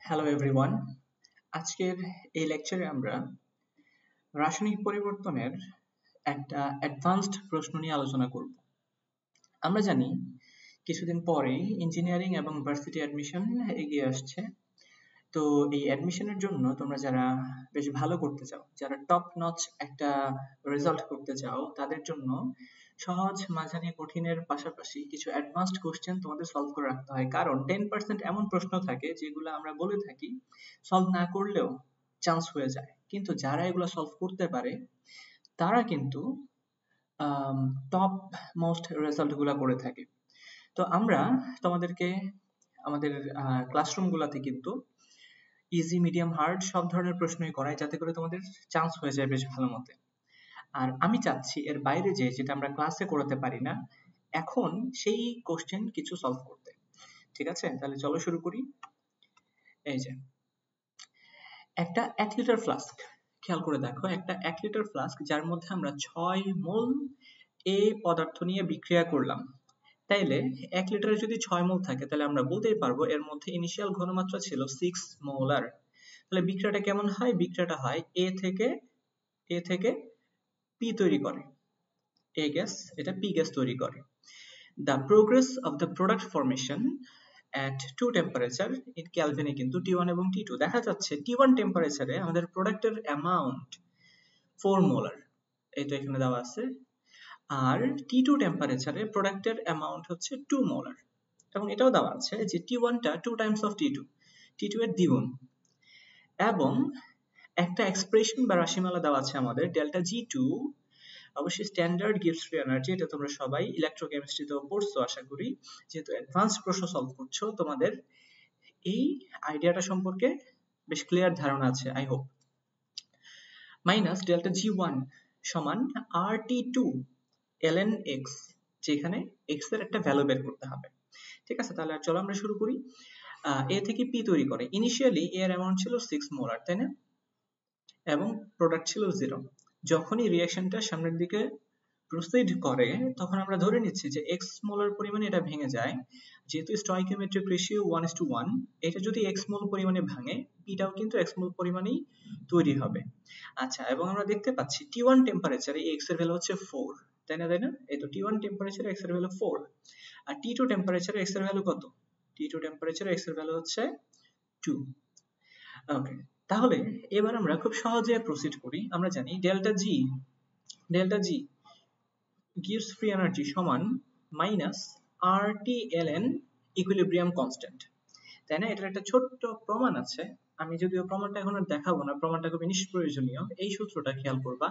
Hello everyone, আজকের এই লেকচারে আমরা রাসায়নিক পরিবর্তনের একটা অ্যাডভান্সড প্রশ্ন নিয়ে আলোচনা করব। আমরা জানি কিছুদিন পরেই ইঞ্জিনিয়ারিং এবং ভার্সিটি অ্যাডমিশন এগিয়ে আসছে। তো এই অ্যাডমিশনের জন্য তোমরা যারা বেশ ভালো করতে চাও, যারা টপ নচ একটা রেজাল্ট করতে চাও, তাদের জন্য সহজ, মাঝারি, কঠিনের পাশাপাশি কিছু অ্যাডভান্সড কোশ্চেন তোমাদের সলভ করে রাখতে হয়। কারণ 10% এমন প্রশ্ন থাকে যেগুলো আমরা বলে থাকি সলভ না করলেও চান্স হয়ে যায়, কিন্তু যারা এগুলো সলভ করতে পারে তারা কিন্তু টপ মোস্ট রেজাল্ট গুলা করে থাকে। তো আমরা তোমাদেরকে আমাদের ক্লাসরুম গুলাতে কিন্তু ইজি, মিডিয়াম, হার্ড সব ধরনের প্রশ্নই করাই, যাতে করে তোমাদের চান্স হয়ে যায় বেশ ভালো মতে। আর আমি চাচ্ছি এর বাইরে যেটা আমরা ক্লাসে করাতে পারি না, এখন সেই কোশ্চেন কিছু সলভ করতে। ঠিক আছে, তাহলে চলো শুরু করি। এই যে একটা 1 লিটার ফ্লাস্ক, খেয়াল করে দেখো, একটা 1 লিটার ফ্লাস্ক যার মধ্যে আমরা 6 মোল এ পদার্থ নিয়ে বিক্রিয়া করলাম। তাইলে 1 লিটারে যদি 6 মোল থাকে, তাহলে আমরা বলতেই পারবো এর মধ্যে ইনিশিয়াল ঘনমাত্রা ছিল 6 মোলার। তাহলে বিক্রিয়াটা কেমন হয়? বিক্রিয়াটা হয় এ থেকে পি তৈরি করে, এ গ্যাস এটা পি গ্যাস তৈরি করে। The progress of the product formation at two temperature in Kelvin এ কিন্তু T1 এবং T2 দেখা যাচ্ছে। T1 টেম্পারেচারে আমাদের প্রোডাক্টের অ্যামাউন্ট 4 মোলার, এই তো এখানে দেওয়া আছে। আর T2 টেম্পারেচারে প্রোডাক্টের অ্যামাউন্ট হচ্ছে 2 মোলার, এবং এটাও দেওয়া আছে যে T1 টা 2 টাইমস অফ T2 এর দ্বিগুণ। এবং একটা এক্সপ্রেশন বা রাশিমালা দেওয়া আছে আমাদের ডেল্টা G2, অবশ্যই স্ট্যান্ডার্ড গিভস ফ্রি এনার্জি। এটা তোমরা সবাই ইলেকট্রোকেমিস্ট্রিতেও পড়ছো আশা করি। যেহেতু অ্যাডভান্স প্রশ্ন সলভ করছো, তোমাদের এই আইডিয়াটা সম্পর্কে বেশ ক্লিয়ার ধারণা আছে, I hope. Minus delta G1 সমান RT2 ln x, যেখানে x এর একটা ভ্যালু বের করতে হবে। ঠিক আছে, তাহলে চলো আমরা শুরু করি। এ থেকে পি তৈরি করে। ইনিশিয়ালি এর অ্যামাউন্ট ছিল 6 মোলার, তাই না? এবং প্রোডাক্ট ছিল 0। যখনই রিঅ্যাকশনটা সামনের দিকে প্রসিড করে, তখন আমরা ধরে নিচ্ছি যে x মোলার পরিমাণে এটা ভেঙে যায়। যেহেতু স্টয়কিওমেট্রিক রেশিও 1:1, এটা যদি x মোল পরিমাণে ভাঙে, পিটাও কিন্তু x মোল পরিমাণেই তৈরি হবে। আচ্ছা, এবং আমরা দেখতে পাচ্ছি T1 টেম্পারেচারে x এর ভ্যালু হচ্ছে 4, তাই না? এই তো T1 টেম্পারেচারে x এর ভ্যালু 4, আর T2 টেম্পারেচারে x এর ভ্যালু কত? T2 টেম্পারেচারে x এর ভ্যালু হচ্ছে 2। ওকে, তাহলে এবার আমরা খুব সহজে প্রসিড করি। আমরা জানি ডেল্টা জি gives free energy সমান minus RT ln equilibrium constant, তাই না? এটার একটা ছোট্ট প্রমাণ আছে, আমি যদিও প্রমাণটা এখন আর দেখাবো না, প্রমাণটা খুবই নিষ্প্রয়োজনীয়। এই সূত্রটা খেয়াল করবা,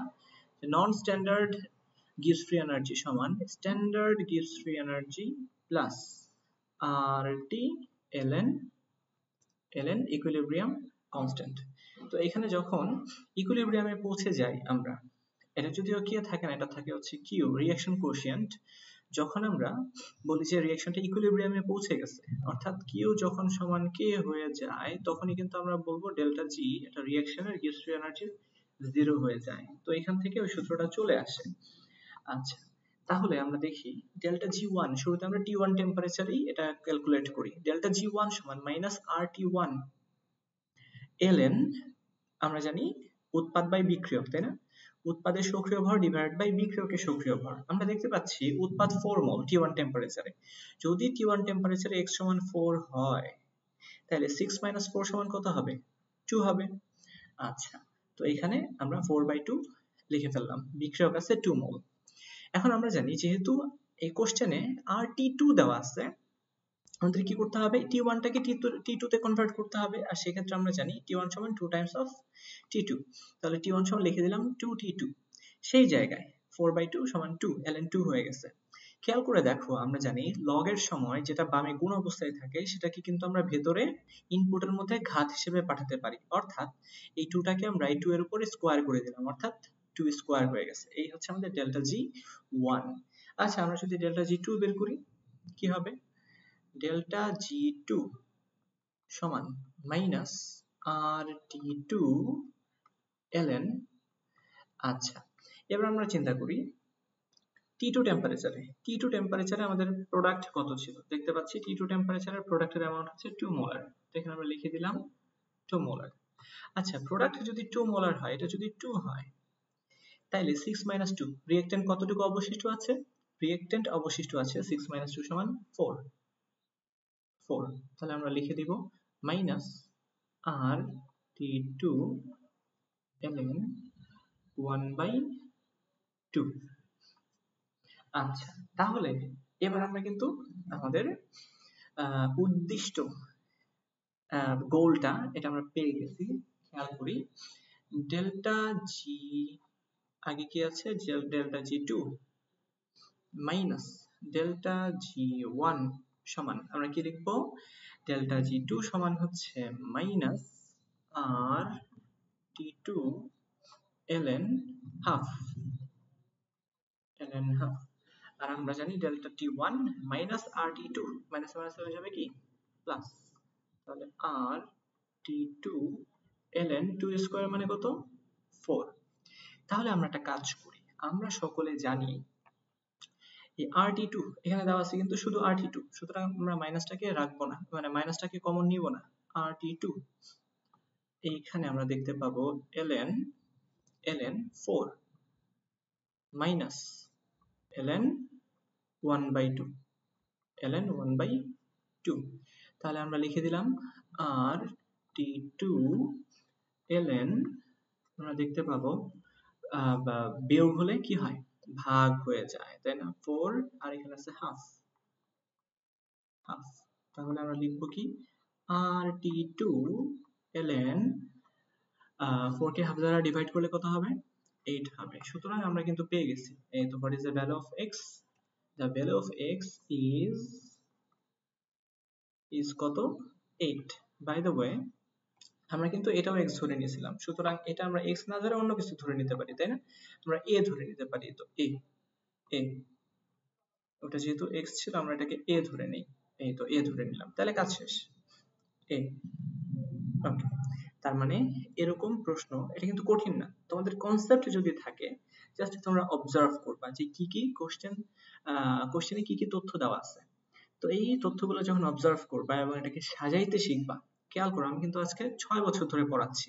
নন স্ট্যান্ডার্ড gives free energy সমান standard gives free energy plus RT ln equilibrium constant. তো এখানে যখন ইকুইলিব্রিয়ামে পৌঁছে যাই আমরা, এটা যদিও কি থাকে না, এটা থাকে হচ্ছে কিউ, রিঅ্যাকশন কোএফিসিয়েন্ট। যখন আমরা বলি যে রিঅ্যাকশনটা ইকুইলিব্রিয়ামে পৌঁছে গেছে, অর্থাৎ কিউ যখন সমান কে হয়ে যায়, তখনই কিন্তু আমরা বলবো ডেল্টা জি, এটা রিঅ্যাকশনের গিভস ফ্রি এনার্জি 0 হয়ে যায়। তো এখান থেকে ওই সূত্রটা চলে আসে। আচ্ছা, তাহলে আমরা দেখি ডেল্টা G1, শুরুতে আমরা T1 টেম্পারেচারেই এটা ক্যালকুলেট করি। ডেল্টা G1 সমান মাইনাস RT1 ln, আমরা জানি উৎপাদ বাই বিক্রিয়ক, তাই না? উৎপাদের সক্রিয় ভর ডিভাইড বাই বিক্রিয়কের সক্রিয় ভর। আমরা দেখতে পাচ্ছি উৎপাদ 4 মোল T1 টেম্পারেচারে। যদি T1 টেম্পারেচারে x সমান 4 হয়, তাহলে 6 মাইনাস 4 সমান কত হবে? 2 হবে। আচ্ছা, তো এখানে আমরা 4/2 লিখে ফেললাম। বিক্রিয়ক আছে 2 মোল। এখন আমরা জানি যেহেতু এই কোশ্চেনে RT2 দেওয়া আছে, আমাদের কি করতে হবে? T1 টাকে T2 তে কনভার্ট করতে হবে। আর সেক্ষেত্রে আমরা জানি T1 সমান 2 টাইমস অফ T2, তাহলে T1 সমান লিখে দিলাম 2T2। সেই জায়গায় 4/2 সমান 2 ln 2 হয়ে গেছে। খেয়াল করে দেখো, আমরা জানি লগ এর সময় যেটা বামে গুণ অবস্থায় থাকে, সেটাকে কিন্তু আমরা ভেতরে ইনপুটের মধ্যে ঘাত হিসেবে পাঠাতে পারি। অর্থাৎ এই 2 টাকে আমরা এই 2 এর উপরে স্কয়ার করে দিলাম, অর্থাৎ 2 স্কয়ার হয়ে গেছে। এই হচ্ছে আমাদের ডেল্টা G1। আচ্ছা, আমরা যদি ডেল্টা G2 বের করি, কি হবে? ডেল্টা G2 সমান মাইনাস RT2 ln। আচ্ছা, এবার আমরা চিন্তা করি T2 টেম্পারেচারে আমাদের প্রোডাক্ট কত ছিল দেখতে পাচ্ছি T2 টেম্পারেচারের প্রোডাক্টের অ্যামাউন্ট হচ্ছে 2 মোলার। এখানে আমরা লিখে দিলাম 2 মোলার। আচ্ছা প্রোডাক্ট যদি 2 মোলার হয়, এটা যদি 2 হয়, তাইলে 6 - 2 রিঅ্যাকট্যান্ট কতটুকু অবশিষ্ট আছে? রিঅ্যাকট্যান্ট অবশিষ্ট আছে 6 - 2 = 4। তাহলে আমরা লিখে দিব মাইনাস RT2 ln 1/2। আচ্ছা তাহলে এবার আমরা কিন্তু আমাদের উদ্দিষ্ট গোলটা এটা আমরা পেয়ে গেছি। খেয়াল করি ডেল্টা জি আগে কি আছে, delta G2 minus delta G1 সমান আমরা কি লিখবো, ডেল্টা G2 সমান হচ্ছে মাইনাস RT2 ln হাফ আর আমরা জানি delta T1 minus RT2 minus minus হয়ে যাবে কি প্লাস, তাহলে RT2 ln 2 স্কয়ার মানে কত 4। তাহলে আমরা একটা কাজ করি, আমরা সকলে জানি এই RT2 এখানে দেওয়া আছে কিন্তু শুধু RT2, সুতরাং আমরা মাইনাসটাকে রাখবো না, মানে মাইনাসটাকে কমন নিব না। RT2 এইখানে আমরা দেখতে পাবো ln 4 মাইনাস ln 1/2 তাহলে আমরা লিখে দিলাম RT2 ln আমরা দেখতে পাবো বিয়োগ হলে কি হয় ভাগ হয়ে যায়, তাই না? 4 আর এখানে আছে হাফ। তাহলে আমরা লিখবো কি RT2 ln 4 কে হাফ দ্বারা ডিভাইড করলে কত হবে 8 হবে। সুতরাং আমরা কিন্তু পেয়ে গেছি এই তো what is the value of x, the value of x is কত 8। by the way আমরা কিন্তু এটাও x ধরে নিয়েছিলাম, সুতরাং এটা আমরা x না ধরে অন্য কিছু ধরে নিতে পারি, তাই না? আমরা a ধরে নিতে পারি, তো a ওটা যেহেতু x ছিল আমরা এটাকে a ধরে নেই, এই তো a ধরে নিলাম, তাহলে কাজ শেষ a। ওকে, তার মানে এরকম প্রশ্ন এটা কিন্তু কঠিন না, তোমাদের কনসেপ্ট যদি থাকে জাস্ট তোমরা অবজার্ভ করবা যে কি কি কোশ্চেনে কি কি তথ্য দেওয়া আছে। তো এই তথ্যগুলো যখন অবজার্ভ করবা এবং এটাকে সাজাইতে শিখবা, খেয়াল করো আমি কিন্তু আজকে 6 বছর ধরে পড়াচ্ছি,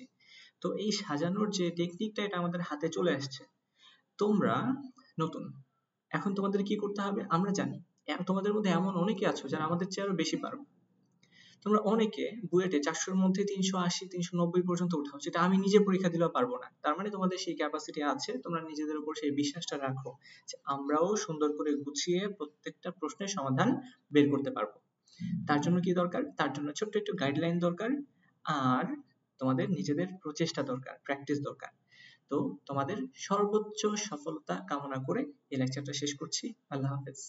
তো এই সাজানোর যে টেকনিকটা এটা আমাদের হাতে চলে আসছে। তোমরা নতুন, এখন তোমাদের কি করতে হবে আমরা জানি, তোমাদের মধ্যে এমন অনেকে আছো যারা আমাদের চেয়ে আরো বেশি পারো। তোমরা অনেকে বুয়েটে 400 এর মধ্যে 380 390 পর্যন্ত উঠাও, যেটা আমি নিজে পরীক্ষা দিলেও পারবো না। তার মানে তোমাদের সেই ক্যাপাসিটি আছে, তোমরা নিজেদের উপর সেই বিশ্বাসটা রাখো যে আমরাও সুন্দর করে গুছিয়ে প্রত্যেকটা প্রশ্নের সমাধান বের করতে পারবো। তার জন্য কি দরকার, তার জন্য ছোট্ট একটু গাইডলাইন দরকার আর তোমাদের নিজেদের প্রচেষ্টা দরকার, প্র্যাকটিস দরকার। তো তোমাদের সর্বোচ্চ সফলতা কামনা করে এই লেকচারটা শেষ করছি। আল্লাহ হাফেজ।